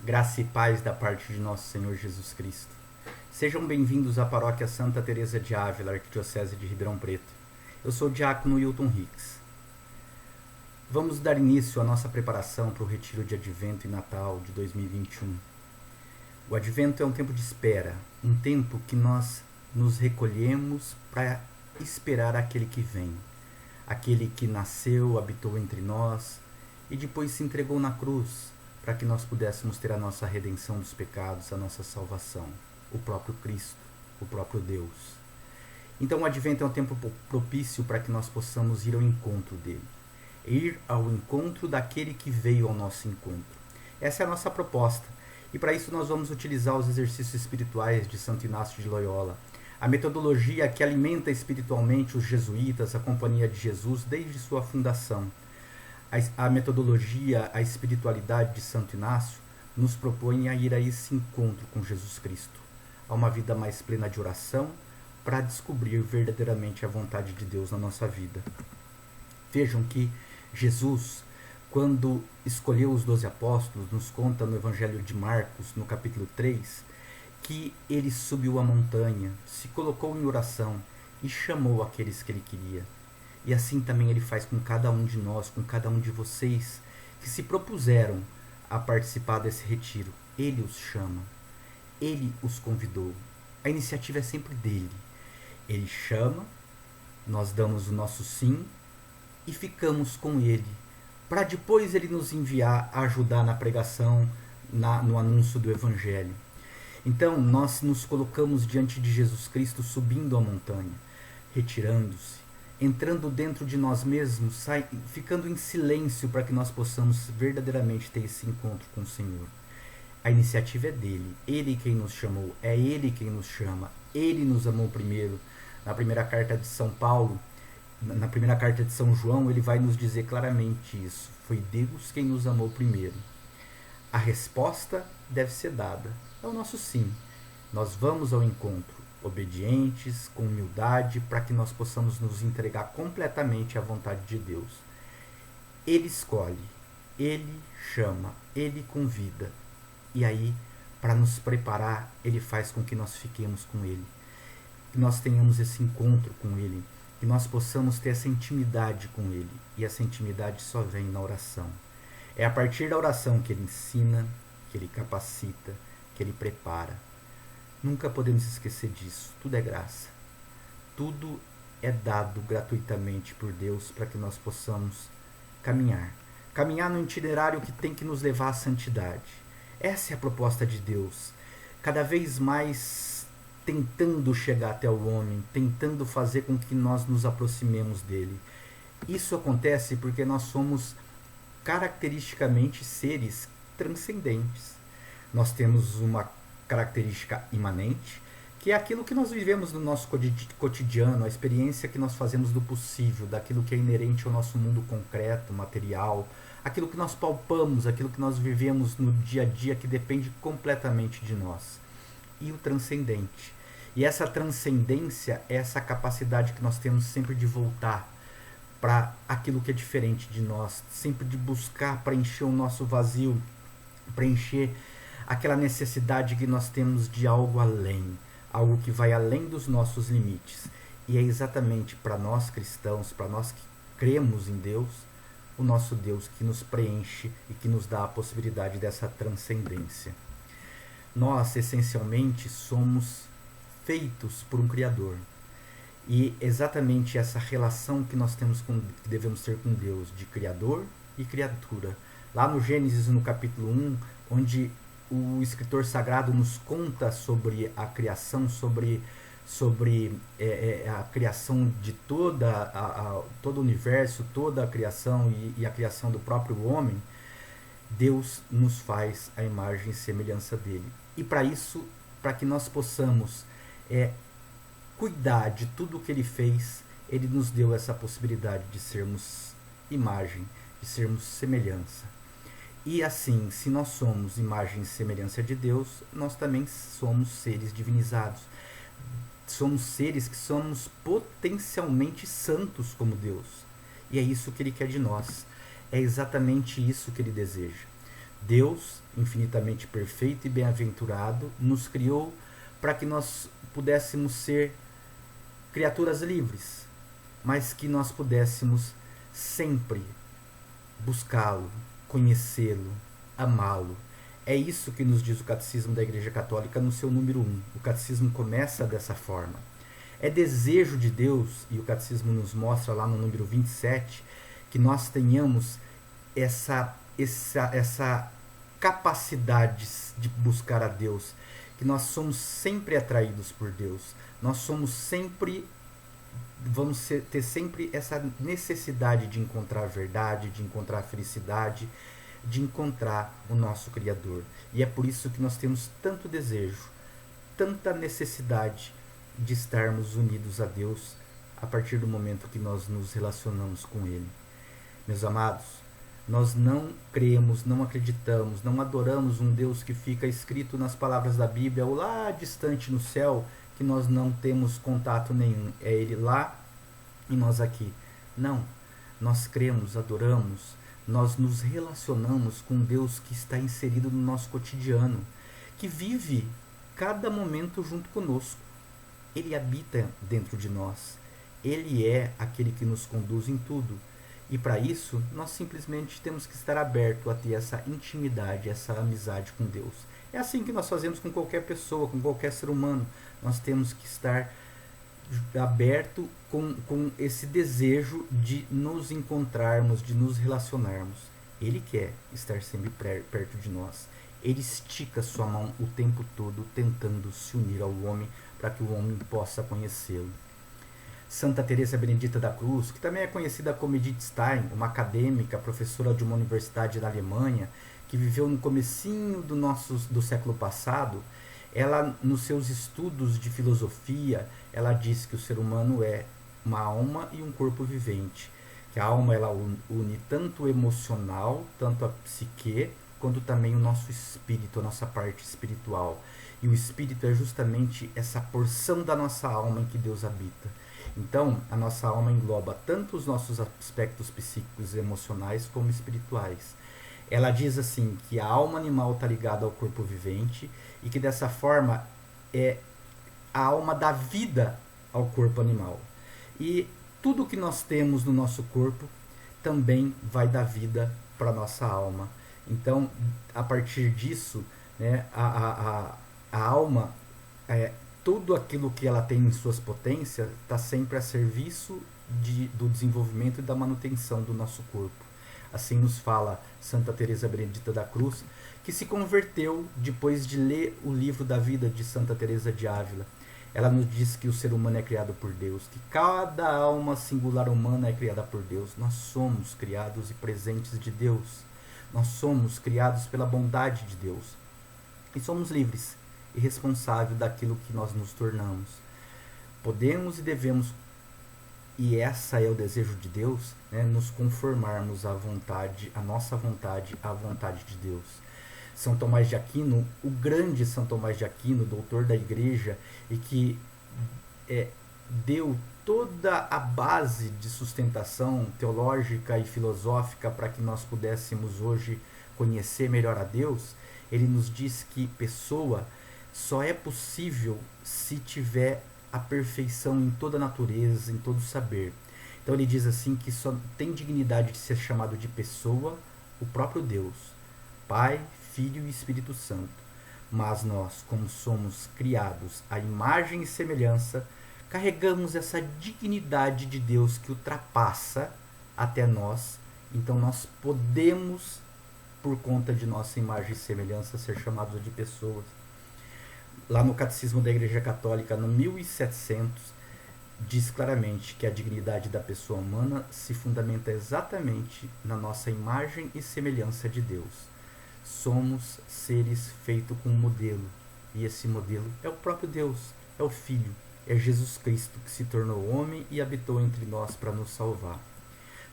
Graça e paz da parte de nosso Senhor Jesus Cristo. Sejam bem-vindos à Paróquia Santa Teresa de Ávila, Arquidiocese de Ribeirão Preto. Eu sou o diácono Wilton Hicks. Vamos dar início à nossa preparação para o retiro de Advento e Natal de 2021. O Advento é um tempo de espera, um tempo que nós nos recolhemos para esperar aquele que vem, aquele que nasceu, habitou entre nós e depois se entregou na cruz para que nós pudéssemos ter a nossa redenção dos pecados, a nossa salvação, o próprio Cristo, o próprio Deus. Então o Advento é um tempo propício para que nós possamos ir ao encontro dele, ir ao encontro daquele que veio ao nosso encontro. Essa é a nossa proposta, e para isso nós vamos utilizar os exercícios espirituais de Santo Inácio de Loyola, a metodologia que alimenta espiritualmente os jesuítas, a Companhia de Jesus, desde sua fundação. A metodologia, a espiritualidade de Santo Inácio nos propõe a ir a esse encontro com Jesus Cristo, a uma vida mais plena de oração, para descobrir verdadeiramente a vontade de Deus na nossa vida. Vejam que Jesus, quando escolheu os 12 apóstolos, nos conta no Evangelho de Marcos, no capítulo 3, que ele subiu a montanha, se colocou em oração e chamou aqueles que ele queria. E assim também ele faz com cada um de nós, com cada um de vocês que se propuseram a participar desse retiro. Ele os chama, ele os convidou. A iniciativa é sempre dele. Ele chama, nós damos o nosso sim e ficamos com ele, para depois ele nos enviar a ajudar na pregação, no anúncio do Evangelho. Então nós nos colocamos diante de Jesus Cristo, subindo a montanha, retirando-se, entrando dentro de nós mesmos, ficando em silêncio para que nós possamos verdadeiramente ter esse encontro com o Senhor. A iniciativa é dele, ele quem nos chamou, é ele quem nos chama, ele nos amou primeiro. Na primeira carta de São Paulo, na primeira carta de São João, ele vai nos dizer claramente isso. Foi Deus quem nos amou primeiro. A resposta deve ser dada, é o nosso sim. Nós vamos ao encontro, obedientes, com humildade, para que nós possamos nos entregar completamente à vontade de Deus. Ele escolhe, ele chama, ele convida. E aí, para nos preparar, ele faz com que nós fiquemos com ele, que nós tenhamos esse encontro com ele, que nós possamos ter essa intimidade com ele. E essa intimidade só vem na oração. É a partir da oração que ele ensina, que ele capacita, que ele prepara. Nunca podemos esquecer disso. Tudo é graça. Tudo é dado gratuitamente por Deus para que nós possamos caminhar. Caminhar no itinerário que tem que nos levar à santidade. Essa é a proposta de Deus. Cada vez mais tentando chegar até o homem, tentando fazer com que nós nos aproximemos dele. Isso acontece porque nós somos caracteristicamente seres transcendentes. Nós temos uma característica imanente, que é aquilo que nós vivemos no nosso cotidiano, a experiência que nós fazemos do possível, daquilo que é inerente ao nosso mundo concreto, material, aquilo que nós palpamos, aquilo que nós vivemos no dia a dia, que depende completamente de nós. E o transcendente. E essa transcendência é essa capacidade que nós temos sempre de voltar para aquilo que é diferente de nós, sempre de buscar preencher o nosso vazio, preencher aquela necessidade que nós temos de algo além, algo que vai além dos nossos limites. E é exatamente para nós cristãos, para nós que cremos em Deus, o nosso Deus que nos preenche e que nos dá a possibilidade dessa transcendência. Nós, essencialmente, somos feitos por um Criador. E exatamente essa relação que nós temos que devemos ter com Deus, de Criador e criatura. Lá no Gênesis, no capítulo 1, onde o escritor sagrado nos conta sobre a criação, sobre a criação de todo o universo, toda a criação e a criação do próprio homem. Deus nos faz a imagem e semelhança dele. E para isso, para que nós possamos cuidar de tudo o que ele fez, ele nos deu essa possibilidade de sermos imagem, de sermos semelhança. E assim, se nós somos imagem e semelhança de Deus, nós também somos seres divinizados. Somos seres que somos potencialmente santos como Deus. E é isso que ele quer de nós. É exatamente isso que ele deseja. Deus, infinitamente perfeito e bem-aventurado, nos criou para que nós pudéssemos ser criaturas livres, mas que nós pudéssemos sempre buscá-lo, conhecê-lo, amá-lo. É isso que nos diz o Catecismo da Igreja Católica no seu número 1. O Catecismo começa dessa forma. É desejo de Deus, e o Catecismo nos mostra lá no número 27, que nós tenhamos essa capacidade de buscar a Deus, que nós somos sempre atraídos por Deus. Nós somos sempre, ter sempre essa necessidade de encontrar a verdade, de encontrar a felicidade, de encontrar o nosso Criador. E é por isso que nós temos tanto desejo, tanta necessidade de estarmos unidos a Deus a partir do momento que nós nos relacionamos com Ele. Meus amados, nós não cremos, não acreditamos, não adoramos um Deus que fica escrito nas palavras da Bíblia ou lá distante no céu, que nós não temos contato nenhum. É Ele lá e nós aqui. Não, nós cremos, adoramos, nós nos relacionamos com um Deus que está inserido no nosso cotidiano, que vive cada momento junto conosco. Ele habita dentro de nós. Ele é aquele que nos conduz em tudo. E para isso, nós simplesmente temos que estar aberto a ter essa intimidade, essa amizade com Deus. É assim que nós fazemos com qualquer pessoa, com qualquer ser humano. Nós temos que estar aberto com esse desejo de nos encontrarmos, de nos relacionarmos. Ele quer estar sempre perto de nós. Ele estica sua mão o tempo todo, tentando se unir ao homem, para que o homem possa conhecê-lo. Santa Teresa Benedita da Cruz, que também é conhecida como Edith Stein, uma acadêmica, professora de uma universidade da Alemanha, que viveu no comecinho do século passado, ela, nos seus estudos de filosofia, ela diz que o ser humano é uma alma e um corpo vivente. Que a alma ela une tanto o emocional, tanto a psique, quanto também o nosso espírito, a nossa parte espiritual. E o espírito é justamente essa porção da nossa alma em que Deus habita. Então, a nossa alma engloba tanto os nossos aspectos psíquicos e emocionais como espirituais. Ela diz assim que a alma animal está ligada ao corpo vivente e que dessa forma a alma dá vida ao corpo animal. E tudo que nós temos no nosso corpo também vai dar vida para a nossa alma. Então, a partir disso, né, a alma, tudo aquilo que ela tem em suas potências, está sempre a serviço do desenvolvimento e da manutenção do nosso corpo. Assim nos fala Santa Teresa Benedita da Cruz, que se converteu depois de ler o livro da vida de Santa Teresa de Ávila. Ela nos diz que o ser humano é criado por Deus, que cada alma singular humana é criada por Deus. Nós somos criados e presentes de Deus. Nós somos criados pela bondade de Deus. E somos livres e responsáveis daquilo que nós nos tornamos. Podemos e devemos, e essa é o desejo de Deus, né, nos conformarmos à vontade, à nossa vontade, à vontade de Deus. São Tomás de Aquino, o grande São Tomás de Aquino, doutor da Igreja, e que deu toda a base de sustentação teológica e filosófica para que nós pudéssemos hoje conhecer melhor a Deus. Ele nos diz que pessoa só é possível se tiver a perfeição em toda a natureza, em todo o saber. Então ele diz assim que só tem dignidade de ser chamado de pessoa o próprio Deus, Pai, Filho e Espírito Santo. Mas nós, como somos criados à imagem e semelhança, carregamos essa dignidade de Deus que ultrapassa até nós. Então nós podemos, por conta de nossa imagem e semelhança, ser chamados de pessoas. Lá no Catecismo da Igreja Católica, no 1700, diz claramente que a dignidade da pessoa humana se fundamenta exatamente na nossa imagem e semelhança de Deus. Somos seres feitos com um modelo, e esse modelo é o próprio Deus, é o Filho, é Jesus Cristo que se tornou homem e habitou entre nós para nos salvar.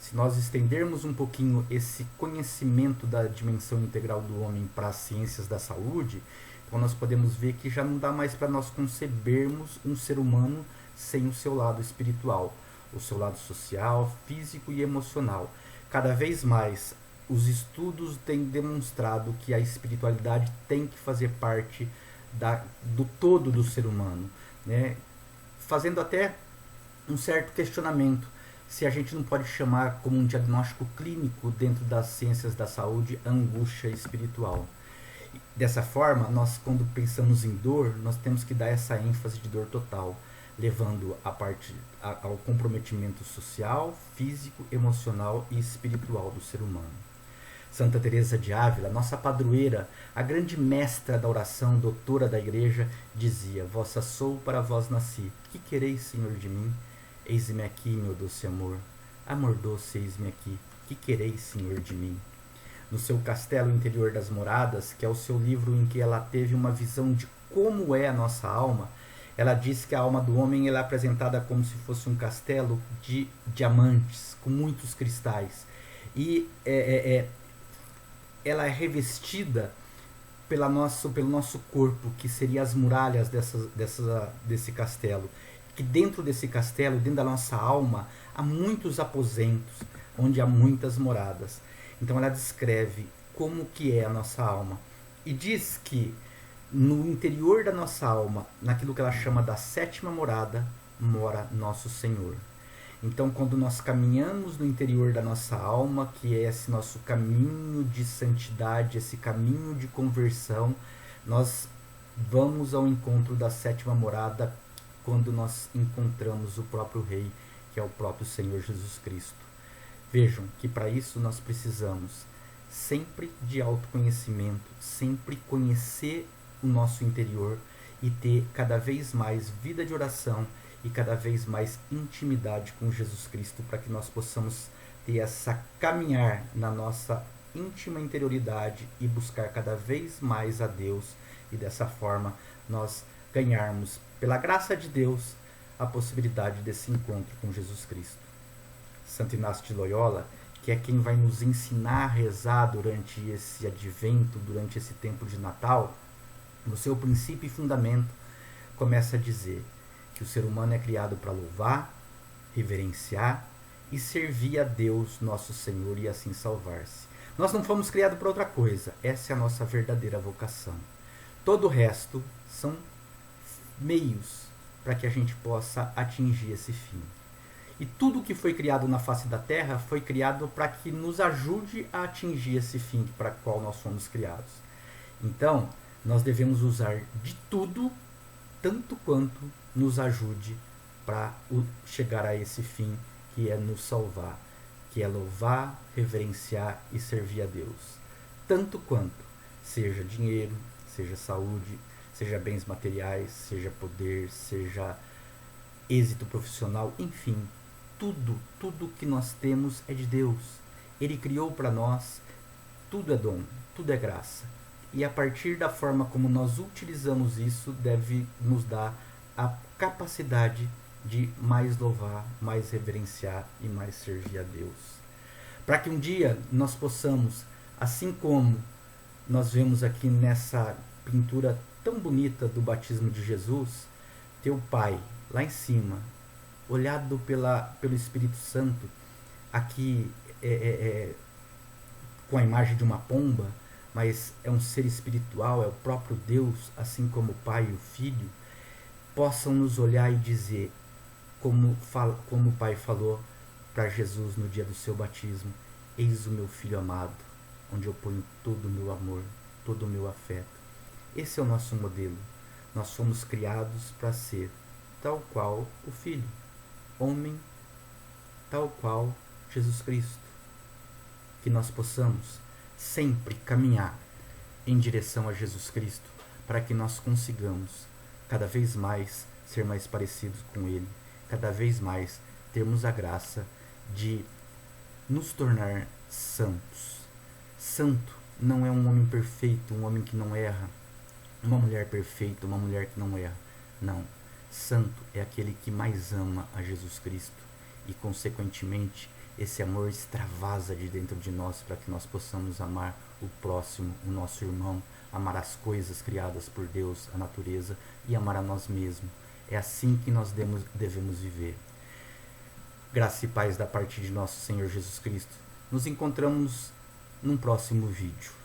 Se nós estendermos um pouquinho esse conhecimento da dimensão integral do homem para as ciências da saúde, então nós podemos ver que já não dá mais para nós concebermos um ser humano sem o seu lado espiritual, o seu lado social, físico e emocional. Cada vez mais os estudos têm demonstrado que a espiritualidade tem que fazer parte do todo do ser humano, né? Fazendo até um certo questionamento se a gente não pode chamar como um diagnóstico clínico dentro das ciências da saúde a angústia espiritual. Dessa forma, nós quando pensamos em dor, nós temos que dar essa ênfase de dor total, levando ao comprometimento social, físico, emocional e espiritual do ser humano. Santa Teresa de Ávila, nossa padroeira, a grande mestra da oração, doutora da igreja, dizia: vossa sou, para vós nasci, que quereis, Senhor, de mim? Eis-me aqui, meu doce amor, amor doce, eis-me aqui, que quereis, Senhor, de mim? No seu Castelo Interior das Moradas, que é o seu livro em que ela teve uma visão de como é a nossa alma, ela diz que a alma do homem ela é apresentada como se fosse um castelo de diamantes, com muitos cristais. E ela é revestida pelo nosso corpo, que seria as muralhas desse castelo. Que dentro desse castelo, dentro da nossa alma, há muitos aposentos, onde há muitas moradas. Então ela descreve como que é a nossa alma. E diz que no interior da nossa alma, naquilo que ela chama da sétima morada, mora nosso Senhor. Então, quando nós caminhamos no interior da nossa alma, que é esse nosso caminho de santidade, esse caminho de conversão, nós vamos ao encontro da sétima morada, quando nós encontramos o próprio Rei, que é o próprio Senhor Jesus Cristo. Vejam que para isso nós precisamos sempre de autoconhecimento, sempre conhecer o nosso interior e ter cada vez mais vida de oração e cada vez mais intimidade com Jesus Cristo, para que nós possamos ter essa caminhar na nossa íntima interioridade e buscar cada vez mais a Deus, e dessa forma nós ganharmos, pela graça de Deus, a possibilidade desse encontro com Jesus Cristo. Santo Inácio de Loyola, que é quem vai nos ensinar a rezar durante esse advento, durante esse tempo de Natal, no seu princípio e fundamento, começa a dizer que o ser humano é criado para louvar, reverenciar e servir a Deus, nosso Senhor, e assim salvar-se. Nós não fomos criados para outra coisa, essa é a nossa verdadeira vocação. Todo o resto são meios para que a gente possa atingir esse fim. E tudo que foi criado na face da terra foi criado para que nos ajude a atingir esse fim para o qual nós fomos criados. Então, nós devemos usar de tudo, tanto quanto nos ajude para chegar a esse fim, que é nos salvar, que é louvar, reverenciar e servir a Deus. Tanto quanto, seja dinheiro, seja saúde, seja bens materiais, seja poder, seja êxito profissional, enfim, tudo que nós temos é de Deus. Ele criou para nós, tudo é dom, tudo é graça. E a partir da forma como nós utilizamos isso, deve nos dar a capacidade de mais louvar, mais reverenciar e mais servir a Deus. Para que um dia nós possamos, assim como nós vemos aqui nessa pintura tão bonita do batismo de Jesus, ter o Pai lá em cima, olhado pelo Espírito Santo, aqui com a imagem de uma pomba, mas é um ser espiritual, é o próprio Deus, assim como o Pai e o Filho, possam nos olhar e dizer, como o Pai falou para Jesus no dia do seu batismo: eis o meu Filho amado, onde eu ponho todo o meu amor, todo o meu afeto. Esse é o nosso modelo. Nós fomos criados para ser tal qual o Filho, homem, tal qual Jesus Cristo. Que nós possamos sempre caminhar em direção a Jesus Cristo, para que nós consigamos cada vez mais ser mais parecidos com Ele, cada vez mais termos a graça de nos tornar santos. Santo não é um homem perfeito, um homem que não erra, uma mulher perfeita, uma mulher que não erra. Não. Santo é aquele que mais ama a Jesus Cristo e, consequentemente, esse amor extravasa de dentro de nós para que nós possamos amar o próximo, o nosso irmão, amar as coisas criadas por Deus, a natureza, e amar a nós mesmos. É assim que nós devemos viver. Graça e paz da parte de nosso Senhor Jesus Cristo. Nos encontramos num próximo vídeo.